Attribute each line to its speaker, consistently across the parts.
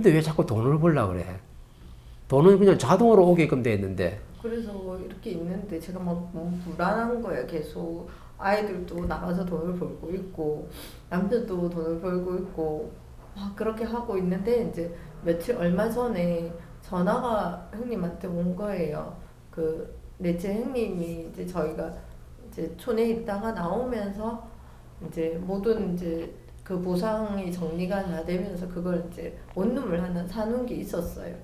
Speaker 1: 근데 왜 자꾸 돈을 벌려고 그래? 돈은 그냥 자동으로 오게끔 돼 있는데.
Speaker 2: 그래서 이렇게 있는데 제가 막 너무 불안한 거예요. 계속 아이들도 나가서 돈을 벌고 있고 남편도 돈을 벌고 있고 막 그렇게 하고 있는데 이제 며칠 얼마 전에 전화가 형님한테 온 거예요. 그 넷째 형님이 이제 저희가 이제 촌에 있다가 나오면서 이제 모든 이제 그 보상이 정리가 다 되면서 그걸 이제 원룸을 하나 사놓은 게 있었어요.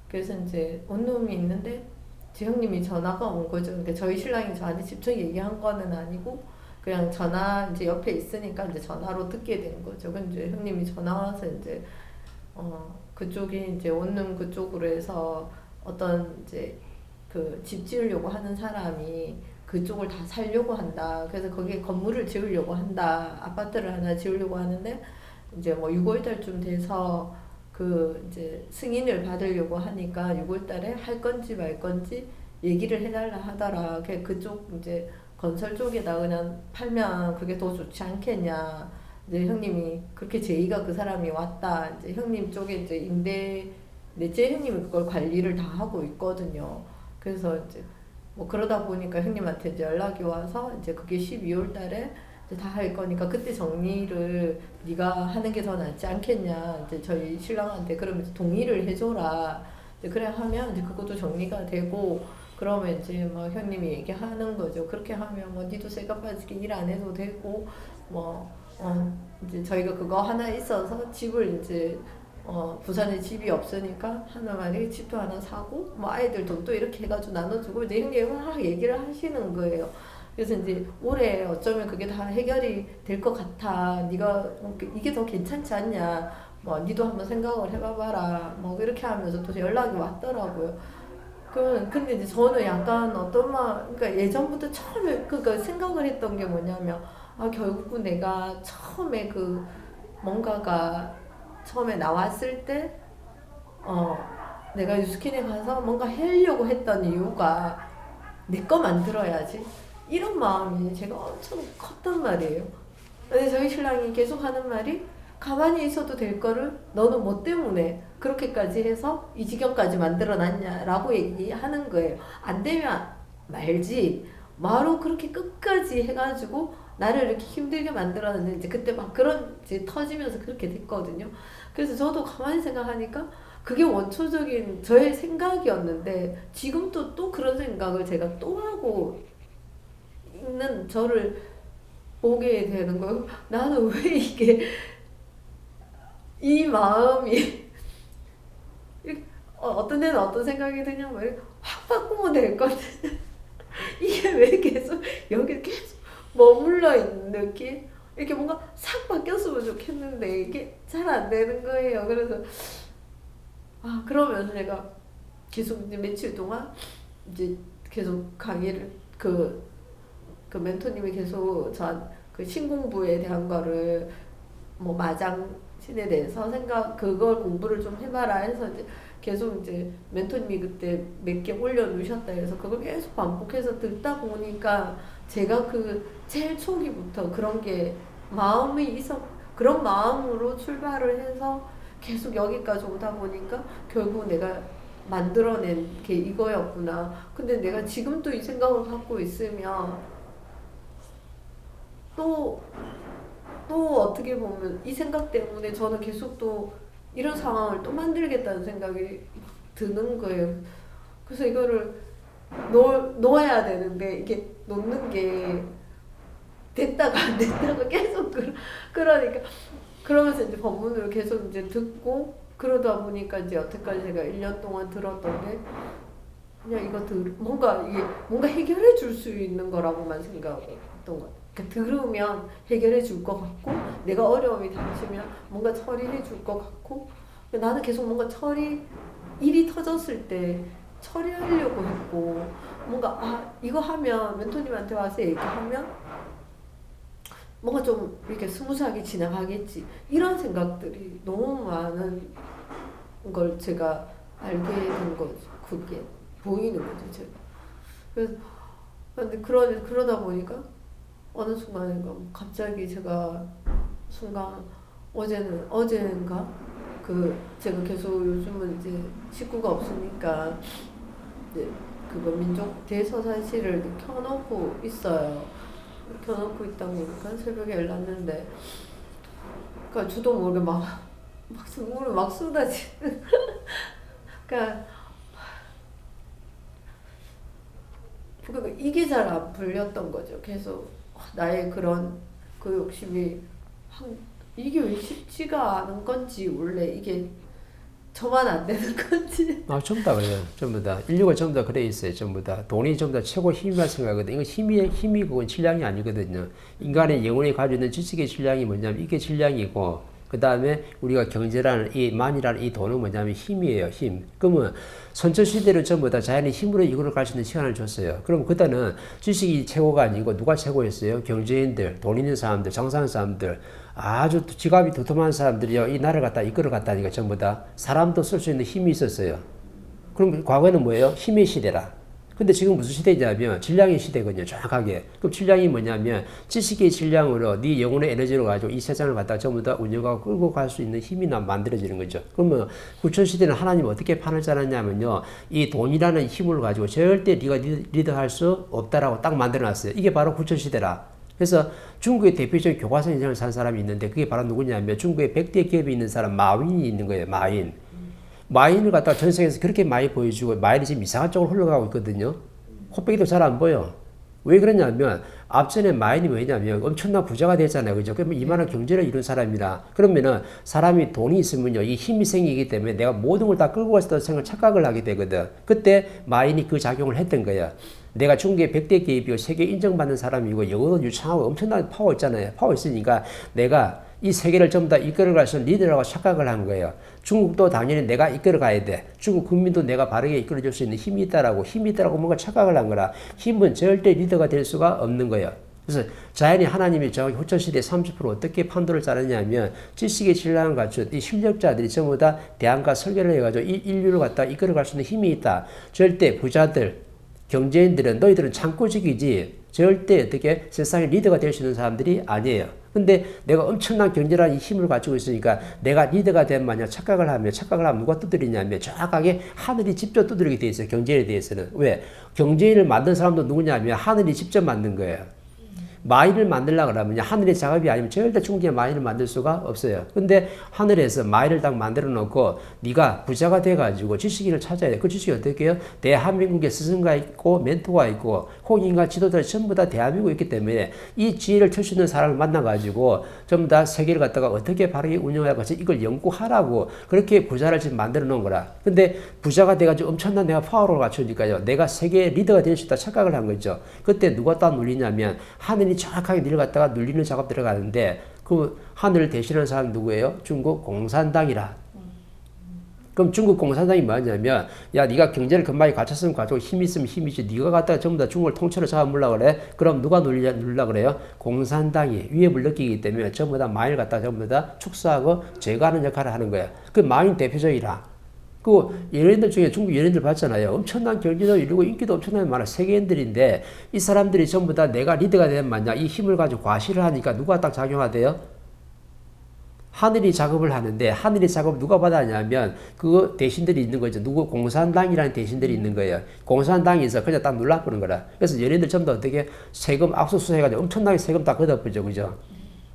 Speaker 2: 그래서 이제 원룸이 있는데 제 형님이 전화가 온 거죠. 근데 저희 신랑이 저한테 직접 얘기한 거는 아니고 그냥 전화 이제 옆에 있으니까 이제 전화로 듣게 된 거죠. 근데 이제 형님이 전화 와서 이제 그쪽이 이제 원룸 그쪽으로 해서 어떤 이제 그 집 지으려고 하는 사람이 그쪽을 다 살려고 한다. 그래서 거기에 건물을 지으려고 한다. 아파트를 하나 지으려고 하는데 이제 뭐 6월 달쯤 돼서 그 이제 승인을 받으려고 하니까 6월 달에 할 건지 말 건지 얘기를 해달라 하더라. 그쪽 이제 건설 쪽에다 그냥 팔면 그게 더 좋지 않겠냐. 이제 형님이 그렇게 제의가 그 사람이 왔다. 이제 형님 쪽에 이제 임대 넷째 형님이 그걸 관리를 다 하고 있거든요. 그래서 이제 뭐 그러다 보니까 형님한테 이제 연락이 와서 이제 그게 12월 달에 이제 다 할 거니까 그때 정리를 네가 하는 게 더 낫지 않겠냐. 이제 저희 신랑한테 그러면서 동의를 해줘라. 이제 그래 하면 이제 그것도 정리가 되고 그러면 이제 뭐 형님이 얘기하는 거죠. 그렇게 하면 뭐 니도 쇠가 빠지게 일 안 해도 되고 뭐 이제 저희가 그거 하나 있어서 집을 이제 부산에 집이 없으니까 하나 만약에 집도 하나 사고 뭐 아이들 돈도 이렇게 해가지고 나눠주고 이제 형님이 막 얘기를 하시는 거예요. 그래서 이제 올해 어쩌면 그게 다 해결이 될 것 같아. 네가 이게 더 괜찮지 않냐. 뭐 니도 한번 생각을 해봐봐라. 뭐 이렇게 하면서 또 연락이 왔더라고요. 근데 이제 저는 약간 그러니까 예전부터 처음에 그니까 생각을 했던 게 뭐냐면 결국 내가 처음에 그 뭔가가 처음에 나왔을 때 내가 유스킨에 가서 뭔가 하려고 했던 이유가 내 거 만들어야지 이런 마음이 제가 엄청 컸단 말이에요. 근데 저희 신랑이 계속 하는 말이 가만히 있어도 될 거를 너는 뭐 때문에 그렇게까지 해서 이 지경까지 만들어놨냐라고 얘기하는 거예요. 안 되면 말지. 바로 그렇게 끝까지 해가지고 나를 이렇게 힘들게 만들었는데 이제 그때 막 그런 이제 터지면서 그렇게 됐거든요. 그래서 저도 가만히 생각하니까 그게 원초적인 저의 생각이었는데 지금 또 그런 생각을 제가 또 하고 있는 저를 보게 되는 거예요. 나는 왜 이게 이 마음이 어떤 데는 어떤 생각이 드냐면 확 바꾸면 될 건데 이게 왜 계속 여기 계속 머물러 있는 느낌? 이렇게 뭔가 싹 바뀌었으면 좋겠는데 이게 잘 안 되는 거예요. 그래서 그러면서 제가 계속 이제 며칠 동안 이제 계속 강의를 그 멘토님이 계속 그 신공부에 대한 거를 뭐 마장신에 대해서 그걸 공부를 좀 해봐라 해서 이제 계속 이제 멘토님이 그때 몇 개 올려놓으셨다 해서 그걸 계속 반복해서 듣다 보니까 제가 그 제일 초기부터 그런 게 그런 마음으로 출발을 해서 계속 여기까지 오다 보니까 결국 내가 만들어낸 게 이거였구나. 근데 내가 지금 또 이 생각을 갖고 있으면 또 어떻게 보면 이 생각 때문에 저는 계속 또 이런 상황을 또 만들겠다는 생각이 드는 거예요. 그래서 이거를 놓아야 되는데 이게 놓는 게 됐다가 안 됐다가 계속 그러니까 그러면서 이제 법문을 계속 이제 듣고 그러다 보니까 이제 여태까지 제가 1년 동안 들었던 게 그냥 이거 뭔가 해결해 줄 수 있는 거라고만 생각했던 것 같아요. 그러니까 들으면 해결해 줄 것 같고 내가 어려움이 닥치면 뭔가 처리해 줄 것 같고 나는 계속 뭔가 일이 터졌을 때 처리하려고 했고 뭔가 이거 하면 멘토님한테 와서 얘기하면 뭔가 좀 이렇게 스무스하게 지나가겠지 이런 생각들이 너무 많은 걸 제가 알게 된 거죠. 그게 보이는 거죠, 제가. 그래서 근데 그러다 보니까 어느 순간인가 갑자기 제가 어제인가 제가 계속 요즘은 이제 식구가 없으니까 이제 그거 민족 대서사시를 켜놓고 있어요. 켜놓고 있다 보니까 새벽에 열났는데, 그러니까 저도 모르게 막 눈물을 막 쏟아지는. 그러니까 이게 잘 안 풀렸던 거죠. 계속 나의 그런 그 욕심이 이게 왜 쉽지가 않은 건지, 원래 이게 저만 안 되는 건지.
Speaker 1: 전부 다 그래요. 전부 다. 인류가 전부 다 그래 있어요. 전부 다. 돈이 전부 다 최고 힘이라 생각하거든. 이거 힘이 그건 질량이 아니거든요. 인간의 영혼이 가지고 있는 지식의 질량이 뭐냐면 이게 질량이고, 그 다음에 우리가 경제라는 만이라는 이 돈은 뭐냐면 힘이에요. 힘. 그러면 선천시대는 전부 다 자연의 힘으로 이끌어 갈 수 있는 시간을 줬어요. 그럼 그때는 지식이 최고가 아니고 누가 최고였어요? 경제인들, 돈 있는 사람들, 장사하는 사람들, 아주 지갑이 두툼한 사람들이요, 이 나라를 갖다 이끌어 갔다니까. 전부 다 사람도 쓸 수 있는 힘이 있었어요. 그럼 과거에는 뭐예요? 힘의 시대라. 근데 지금 무슨 시대냐면 질량의 시대거든요. 정확하게. 그럼 질량이 뭐냐면 지식의 질량으로 네 영혼의 에너지를 가지고 이 세상을 갖다 전부 다 운영하고 끌고 갈 수 있는 힘이 만들어지는 거죠. 그러면 구천시대는 하나님 어떻게 판을 짜놨냐면요, 이 돈이라는 힘을 가지고 절대 네가 리더할 수 없다라고 딱 만들어놨어요. 이게 바로 구천시대라. 그래서 중국의 대표적인 교과서 인생을 산 사람이 있는데, 그게 바로 누구냐면 중국의 100대 기업이 있는 사람 마윈이 있는 거예요. 마윈을 갖다가 전 세계에서 그렇게 많이 보여주고, 마윈이 지금 이상한 쪽으로 흘러가고 있거든요. 코빼기도 잘 안 보여. 왜 그러냐면 앞전에 마윈이 왜냐면 엄청난 부자가 됐잖아요. 그죠? 그러면 이만한 경제를 이룬 사람이라. 그러면은 사람이 돈이 있으면요, 이 힘이 생기기 때문에 내가 모든 걸 다 끌고 갔다고 착각을 하게 되거든. 그때 마윈이 그 작용을 했던 거야. 내가 중국의 100대 기업이고 세계 인정받는 사람이고 영어도 유창하고 엄청난 파워 있잖아요. 파워 있으니까 내가 이 세계를 전부 다 이끌어갈 수 있는 리더라고 착각을 한 거예요. 중국도 당연히 내가 이끌어가야 돼. 중국 국민도 내가 바르게 이끌어줄 수 있는 힘이 있다라고 뭔가 착각을 한 거라. 힘은 절대 리더가 될 수가 없는 거예요. 그래서 자연히 하나님이 정확히 후천시대 30% 어떻게 판도를 짜느냐면 지식의 질량을 갖춘 이 실력자들이 전부 다 대안과 설계를 해가지고 이 인류를 갖다 이끌어갈 수 있는 힘이 있다. 절대 부자들, 경제인들은 너희들은 창고직이지 절대 어떻게 세상의 리더가 될 수 있는 사람들이 아니에요. 근데 내가 엄청난 경제라는 이 힘을 가지고 있으니까 내가 리더가 된 마냥 착각을 하면 누가 두드리냐면 정확하게 하늘이 직접 두드리게 돼 있어요. 경제에 대해서는. 왜? 경제인을 만든 사람도 누구냐면 하늘이 직접 만든 거예요. 마인을 만들려고 그러면 하늘의 작업이 아니면 절대 중국의 마인을 만들 수가 없어요. 근데 하늘에서 마인을 딱 만들어 놓고 네가 부자가 돼가지고 지식인을 찾아야 돼. 그 지식이 어떻게 해요? 대한민국에 스승가 있고 멘토가 있고 홍인과 지도자들이 전부 다 대한민국에 있기 때문에 이 지혜를 펼 수 있는 사람을 만나가지고 전부 다 세계를 갖다가 어떻게 바르게 운영할 것인지 이걸 연구하라고 그렇게 부자를 지금 만들어 놓은 거라. 근데 부자가 돼가지고 엄청난 내가 파워를 갖추니까요, 내가 세계 리더가 될 수 있다 착각을 한 거죠. 그때 누가 딱 눌리냐면 하늘이 정확하게 니를 갖다가 눌리는 작업 들어가는데, 그 하늘을 대신하는 사람 누구예요? 중국 공산당이라. 그럼 중국 공산당이 뭐냐면, 야, 네가 경제를 금방에 갖췄으면 갖추고 힘 있으면 힘이지. 네가 갖다가 전부 다 중국을 통째로 잡아물라 그래? 그럼 누가 눌라 그래요? 공산당이 위협을 느끼기 때문에 전부 다 마인을 갖다가 전부 다 축소하고 제거하는 역할을 하는 거야. 그 마인 대표적이라. 그 연예인들 중에 중국 연예인들 봤잖아요. 엄청난 경제도 이루고 인기도 엄청나게 많아. 세계인들인데 이 사람들이 전부 다 내가 리더가 되면 마냥 이 힘을 가지고 과시를 하니까 누가 딱 작용하대요? 하늘이 작업을 하는데, 하늘이 작업을 누가 받았냐면 그 대신들이 있는 거죠. 공산당이라는 대신들이 있는 거예요. 공산당에서 그냥 딱 눌러버리는 거라. 그래서 연예인들 전부 다 어떻게 세금 압수수색해가지고 엄청나게 세금 다 걷어버리죠. 그죠?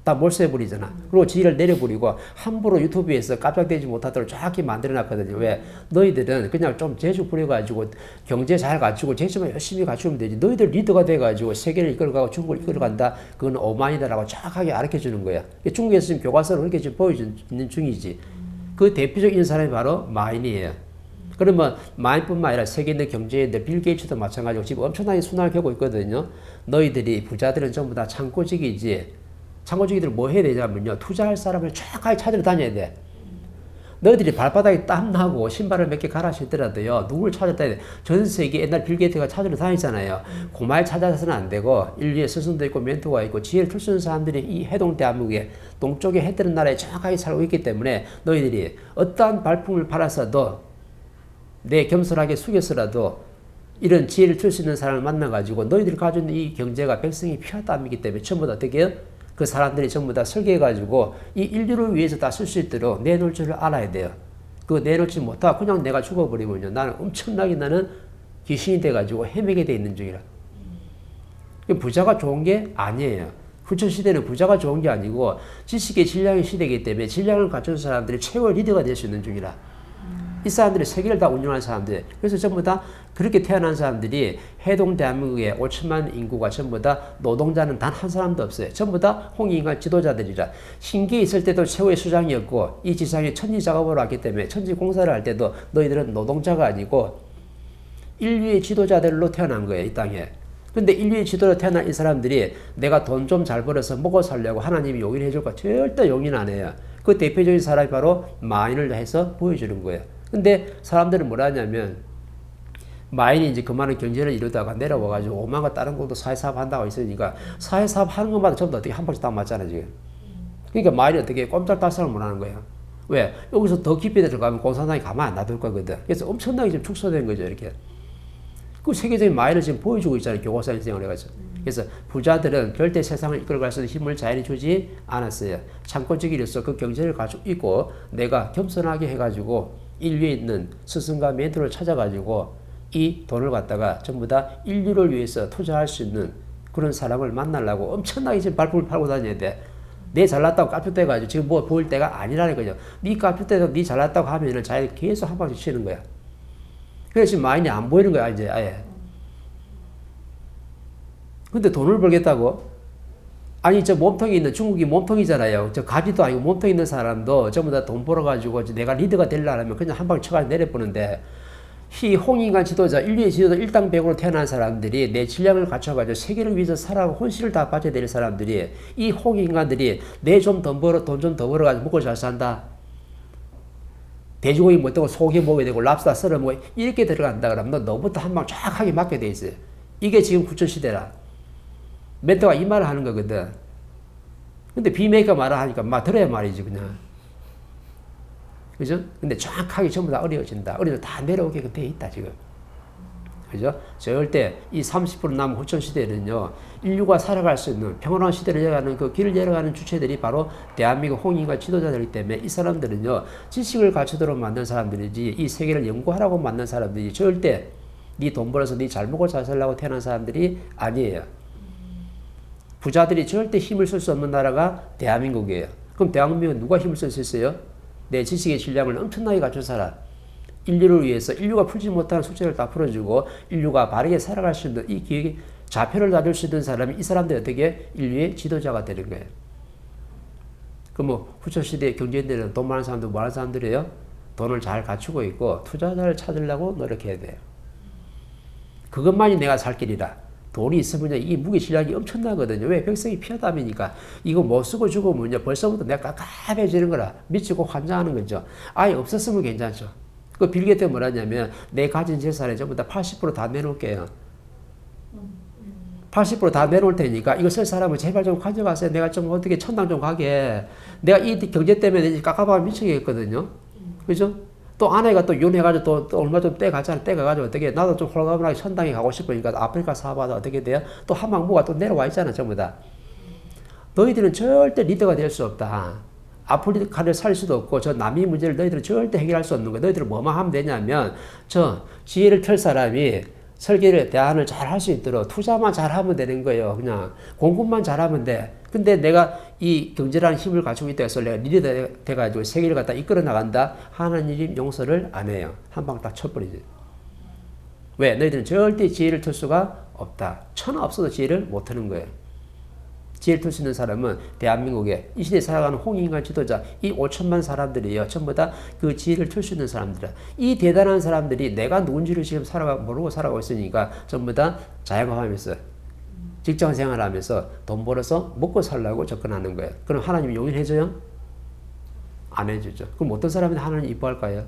Speaker 1: 다 몰수해버리잖아. 그리고 지위를 내려버리고 함부로 유튜브에서 깜짝대지 못하도록 정확히 만들어놨거든요. 왜? 너희들은 그냥 좀 재주 부려가지고 경제 잘 갖추고 재주만 열심히 갖추면 되지. 너희들 리더가 돼가지고 세계를 이끌어가고 중국을 이끌어간다. 그건 오만이다라고 정확하게 가르쳐주는 거야. 중국에서 지금 교과서를 그렇게 지금 보여주는 중이지. 그 대표적인 사람이 바로 마인이에요. 그러면 마인뿐만 아니라 세계 있는 경제인들, 빌 게이츠도 마찬가지고 지금 엄청나게 순환을 겪고 있거든요. 너희들이 부자들은 전부 다 창고직이지. 창고주기들 뭐 해야 되냐면요, 투자할 사람을 정확하게 찾으러 다녀야 돼. 너희들이 발바닥에 땀나고 신발을 몇 개 갈아 신더라도요, 누굴 찾으러 다녀야 돼. 전 세계 옛날 빌 게이트가 찾으러 다니잖아요. 고말 찾아서는 안 되고 인류의 스승도 있고 멘토가 있고 지혜를 펼 수 있는 사람들이 이 해동 대한민국에 동쪽에 해뜨는 나라에 정확하게 살고 있기 때문에 너희들이 어떠한 발품을 팔아서도 내 겸손하게 숙여서라도 이런 지혜를 줄 수 있는 사람을 만나가지고 너희들이 가지고 있는 이 경제가 백성이 피와 땀이기 때문에 전부 다 어떻게 해요? 그 사람들이 전부 다 설계해가지고 이 인류를 위해서 다 쓸 수 있도록 내놓을 줄을 알아야 돼요. 그거 내놓지 못하고 그냥 내가 죽어버리면요. 나는 엄청나게 나는 귀신이 돼가지고 헤매게 돼 있는 중이라. 부자가 좋은 게 아니에요. 후천시대는 부자가 좋은 게 아니고 지식의 질량의 시대이기 때문에 질량을 갖춘 사람들이 최고의 리더가 될 수 있는 중이라. 이 사람들이 세계를 다 운영하는 사람들. 그래서 전부 다 그렇게 태어난 사람들이 해동 대한민국의 5천만 인구가 전부 다 노동자는 단 한 사람도 없어요. 전부 다 홍익인간 지도자들이라. 신기에 있을 때도 최고의 수장이었고 이 지상에 천지 작업을 했기 때문에 천지 공사를 할 때도 너희들은 노동자가 아니고 인류의 지도자들로 태어난 거예요. 이 땅에. 근데 인류의 지도로 태어난 이 사람들이 내가 돈 좀 잘 벌어서 먹어 살려고 하나님이 용인해 줄까? 절대 용인 안 해요. 그 대표적인 사람이 바로 마인을 해서 보여주는 거예요. 근데 사람들은 뭐라 하냐면 마인이 이제 그만한 경제를 이루다가 내려와가지고 오만과 다른 것도 사회사업 한다고 있으니까 사회사업 하는 것마다 전부 다 어떻게 한 번씩 딱 맞잖아 지금. 그러니까 마인이 어떻게 꼼짝달싹을 못 하는 거예요. 왜? 여기서 더 깊이 들어가면 공산당이 가만 안 놔둘 거거든. 그래서 엄청나게 지금 축소된 거죠 이렇게. 그 세계적인 마인을 지금 보여주고 있잖아요. 교과서 인생을 해가지고. 그래서 부자들은 절대 세상을 이끌어갈 수 있는 힘을 자연히 주지 않았어요. 창고적이로서 그 경제를 가지고 있고 내가 겸손하게 해가지고 인류에 있는 스승과 멘토를 찾아가지고 이 돈을 갖다가 전부 다 인류를 위해서 투자할 수 있는 그런 사람을 만나려고 엄청나게 지금 발품을 팔고 다녀야 돼. 내 잘났다고 깝죽대가지고 지금 뭐 보일 때가 아니라는 거죠. 네 깝죽대서 네 잘났다고 하면은 자연히 계속 한 방씩 치는 거야. 그래서 지금 마인이 안 보이는 거야 이제 아예. 근데 돈을 벌겠다고? 아니 저 몸통이 있는 중국이 몸통이잖아요. 저 가지도 아니고 몸통 있는 사람도 전부 다 돈 벌어가지고 내가 리더가 되려면 그냥 한 방 쳐가지고 내려보는데 이 홍익인간 지도자, 인류의 지도자 일당백으로 태어난 사람들이 내 질량을 갖춰가지고 세계를 위해서 살아가고 혼신을 다 바쳐야 될 사람들이 이 홍익인간들이 내 좀 돈 벌어 돈 좀 더 벌어가지고 먹고 잘 산다. 돼지고기 못 되고 소고기 먹어야 되고 랍스터 썰어 먹어 이렇게 들어간다 그러면 너 너부터 한 방 쫙하게 맞게 돼 있어요. 이게 지금 후천시대라. 멘토가 이 말을 하는 거거든. 근데 비메이커 말을 하니까 막 들어야 말이지 그냥. 그죠? 근데 정확하게 전부 다 어려워진다. 어려워서 다 내려오게 돼 있다 지금. 그죠? 절대 이 30% 남은 후천시대는요 인류가 살아갈 수 있는 평온한 시대를 열어가는 그 길을 열어가는 주체들이 바로 대한민국 홍익인간 지도자들이기 때문에 이 사람들은요 지식을 갖추도록 만든 사람들이지 이 세계를 연구하라고 만든 사람들이 절대 네 돈 벌어서 네 잘 먹고 잘 살라고 태어난 사람들이 아니에요. 부자들이 절대 힘을 쓸 수 없는 나라가 대한민국이에요. 그럼 대한민국은 누가 힘을 쓸 수 있어요? 내 지식의 질량을 엄청나게 갖춘 사람. 인류를 위해서 인류가 풀지 못하는 숙제를 다 풀어주고 인류가 바르게 살아갈 수 있는 이 기획에 좌표를 놔줄 수 있는 사람이 이 사람들이 어떻게 인류의 지도자가 되는 거예요. 그럼 뭐 후천시대 경제인들은 돈 많은 사람들 뭐 하는 사람들이에요? 돈을 잘 갖추고 있고 투자자를 찾으려고 노력해야 돼요. 그것만이 내가 살 길이다. 돈이 있으면 이 무게 질량이 엄청나거든요. 왜? 백성이 피하다니까. 이거 못 쓰고 죽으면 벌써부터 내가 깝깝해지는 거라. 미치고 환장하는 거죠. 아예 없었으면 괜찮죠. 그 빌 게이트가 뭐라냐면 내 가진 재산에 전부 다 80% 내놓을게요. 80% 내놓을 테니까 이거 쓸 사람은 제발 좀 가져가세요. 내가 좀 어떻게 천당 좀 가게. 내가 이 경제 때문에 깝깝하면 미치겠거든요. 그죠? 또 아내가 또 이혼해가지고 또 얼마 좀 떼가잖아. 떼가가지고 어떻게 나도 좀 홀가분하게 천당에 가고 싶으니까 아프리카 사업하다 어떻게 돼요? 또 한방무가 또 내려와 있잖아. 전부 다. 너희들은 절대 리더가 될 수 없다. 아프리카를 살 수도 없고 저 남미 문제를 너희들은 절대 해결할 수 없는 거야. 너희들은 뭐만 하면 되냐면 저 지혜를 켤 사람이 설계를 대안을 잘 할 수 있도록 투자만 잘하면 되는 거예요. 그냥 공부만 잘하면 돼. 근데 내가 이 경제라는 힘을 가지고 있다 해서 내가 리더 돼가지고 세계를 갖다 이끌어 나간다. 하나님 용서를 안 해요. 한 방 딱 쳐버리지. 왜? 너희들은 절대 지혜를 틀 수가 없다. 천하 없어도 지혜를 못 트는 거예요. 지혜를 틀 수 있는 사람은 대한민국에 이 시대에 살아가는 홍익인간 지도자 이 5천만 사람들이에요. 전부 다 그 지혜를 틀 수 있는 사람들이야. 이 대단한 사람들이 내가 누군지를 지금 모르고 살아가고 있으니까 전부 다 자영업하면서 직장 생활하면서 돈 벌어서 먹고 살라고 접근하는 거예요. 그럼 하나님이 용인해줘요? 안 해주죠. 그럼 어떤 사람이 하나님 이뻐할까요?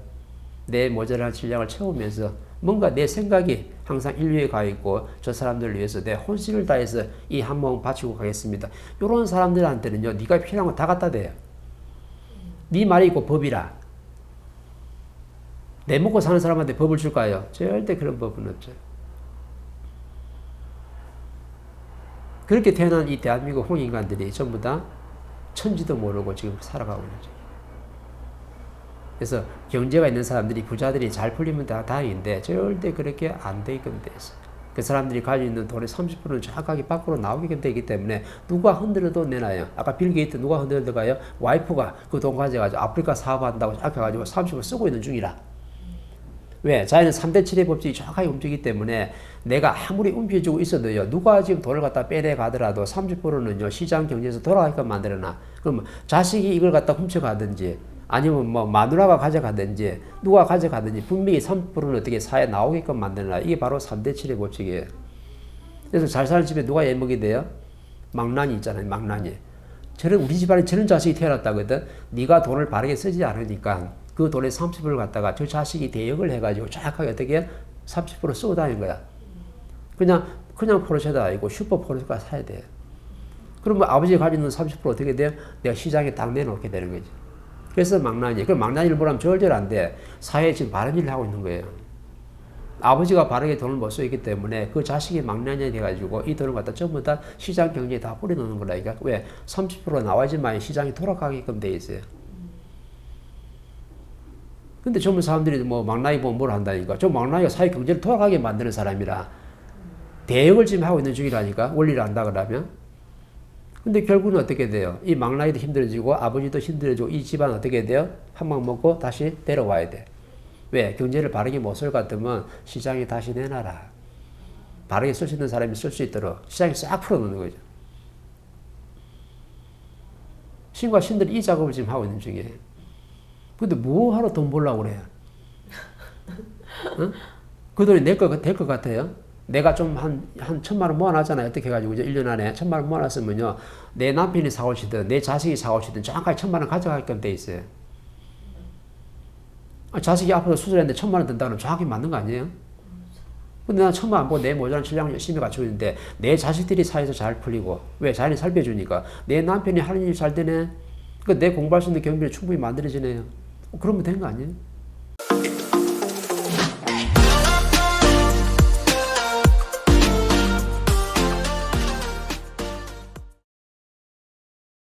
Speaker 1: 내 모자란 질량을 채우면서 뭔가 내 생각이 항상 인류에 가 있고 저 사람들을 위해서 내 혼신을 다해서 이 한 몸 바치고 가겠습니다. 이런 사람들한테는요, 네가 필요한 거 다 갖다 대요. 네 말이 있고 법이라. 내 먹고 사는 사람한테 법을 줄까요? 절대 그런 법은 없죠. 그렇게 태어난 이 대한민국 홍익인간들이 전부 다 천지도 모르고 지금 살아가고 있는 거죠. 그래서 경제가 있는 사람들이 부자들이 잘 풀리면 다 다행인데 절대 그렇게 안 되게끔 돼 있어요. 그 사람들이 가지고 있는 돈의 30%는 정확하게 밖으로 나오게끔 되기 때문에 누가 흔들어도 내놔요. 아까 빌 게이트 누가 흔들어가요? 와이프가 그 돈 가져가지고 아프리카 사업한다고 생각해가지고 30% 쓰고 있는 중이라. 왜? 자연은 3대 7의 법칙이 정확하게 움직이기 때문에 내가 아무리 움켜쥐고 있어도요, 누가 지금 돈을 갖다 빼내 가더라도 30%는요, 시장 경제에서 돌아가게끔 만들어놔. 그러면 자식이 이걸 갖다 훔쳐가든지, 아니면 뭐 마누라가 가져가든지, 누가 가져가든지, 분명히 30%는 어떻게 사회에 나오게끔 만들어놔. 이게 바로 3대 7의 법칙이에요. 그래서 잘 사는 집에 누가 예먹이 돼요? 망나니 있잖아요, 망나니. 우리 집안에 저런 자식이 태어났다거든. 네가 돈을 바르게 쓰지 않으니까 그 돈의 30%를 갖다가 저 자식이 대역을 해가지고 정확하게 어떻게 30% 쓰고 다니는 거야. 그냥 포르쉐도 아니고 슈퍼 포르쉐가 사야 돼. 그러면 아버지가 가지고 있는 30% 어떻게 돼요? 내가 시장에 딱 내놓게 되는 거지. 그래서 망나니. 그럼 망나니를 보라면 절대로 안 돼. 사회에 지금 바른 일을 하고 있는 거예요. 아버지가 바르게 돈을 못 쓰기 때문에 그 자식이 망나니 돼가지고 이 돈을 갖다 전부 다 시장 경제에 다 뿌려놓는 거라니까. 왜? 30% 나와야지만 시장이 돌아가게끔 돼 있어요. 근데 젊은 사람들이 뭐 망나니 보면 뭘 한다니까. 저 망나니가 사회 경제를 돌아가게 만드는 사람이라 대역을 지금 하고 있는 중이라니까. 원리를 안다 그러면. 근데 결국은 어떻게 돼요? 이 망나니도 힘들어지고 아버지도 힘들어지고 이 집안 어떻게 돼요? 한 방 먹고 다시 데려와야 돼. 왜? 경제를 바르게 못 쓸 것 같으면 시장에 다시 내놔라. 바르게 쓸 수 있는 사람이 쓸 수 있도록 시장에 싹 풀어놓는 거죠. 신과 신들이 이 작업을 지금 하고 있는 중이에요. 근데 뭐 하러 돈 벌려고 그래요? 응? 그 돈이 될 것 같아요? 내가 좀 한 1,000만 원 모아놨잖아요. 어떻게 해가지고 이제 1년 안에 1,000만 원 모아놨으면요. 내 남편이 사오시든 내 자식이 사오시든 정확하게 1,000만 원 가져가게끔 돼 있어요. 자식이 아파서 수술했는데 1,000만 원 든다면 정확히 맞는 거 아니에요? 근데 난 1,000만 원 보고 내 모자란 신랑 열심히 갖추고 있는데 내 자식들이 사회에서 잘 풀리고 왜? 자연이 살펴주니까 내 남편이 하는 일 잘 되네. 내 공부할 수 있는 경비를 충분히 만들어지네요. 그러면 된 거 아니에요?